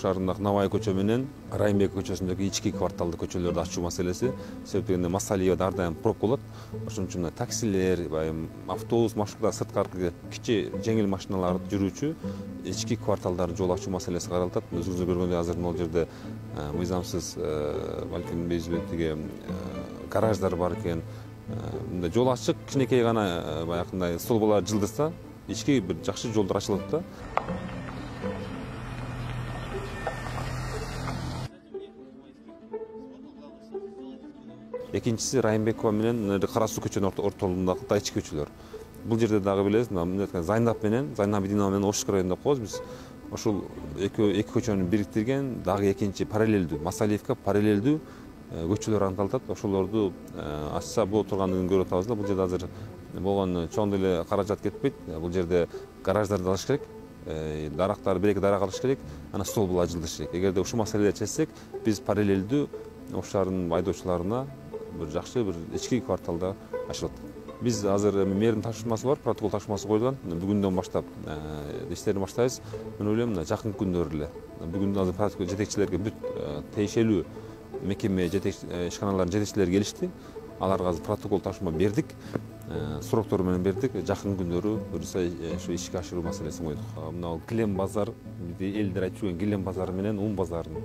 шаарындагы Навай көчө менен Райымбек көчөсүндөгү ички кварталдык көчөлөрдү ачуу маселеси. Себеп дегенде Масалиевде ар дайым пробка болот. Ошон үчүн таксилер, автобус маршруттар, сырткаркы кичи жеңил машиналар жүрүүчү ички кварталдарды жол ачуу маселеси каралып атат. Өзүңүз көргөндөй азыр могу жерде мыйзамсыз балким тиги гараждар бар экен. Мындай жол ачык, кичинекей гана баягындай столбалар жылдырса, ички бир жакшы жолдор ачылат да. Экинчиси Райымбекова менен Кара Суу көчөнүн ортолугундагы ички көчөлөр. Бул жерде дагы билесиз, Зайнап Мединова менен Ошук районунда коебуз биз. Ошол эки көчөнү бириктирген дагы экинчи параллелдүү Масалиевге параллелдүү көчөлөр аныкталат. Ошолорду ачса боло тургандыгын көрүп атабыз да. Бул жерде азыр болгон чоң деле каражат кетпейт. Бул жерде гараждарды алыш керек, дарактар бир-эки дарак алыш керек, анан столбулар жылдырыш керек. Эгерде ушул маселеди чечсек, биз параллелдүү Ош шаарынын айдоочуларына bir жакшы bir ички кварталда ачылат. Биз азыр мэрдин тапшырмасы бар, протокол тапшырмасы коюлган. Бүгүндөн баштап иштерди баштайбыз. Мен ойлойм, жакын күндөрдө эле. Бүгүн азыр протокол жетекчилерге бүт тиешелүү мекеме ишканалардын жетекчилери келишти. Аларга азыр протокол тапшырма бердик. Суроктору менен бердик. Жакын күндөрү ушу ишке ашыруу маселесин койдук. Мына Килем базар, элдер айтып жүргөн Килем базары менен Ун базарын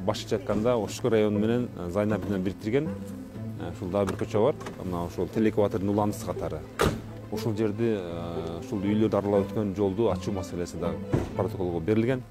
башкача айтканда Ошук району менен Зайнап менен бириктирген ушул дагы бир көчө бар. Мына ошол телекватордун уландысы катары. Ушул жерди ушул үйлөрдү аралап өткөн жолду ачуу маселеси дагы протоколго берилген.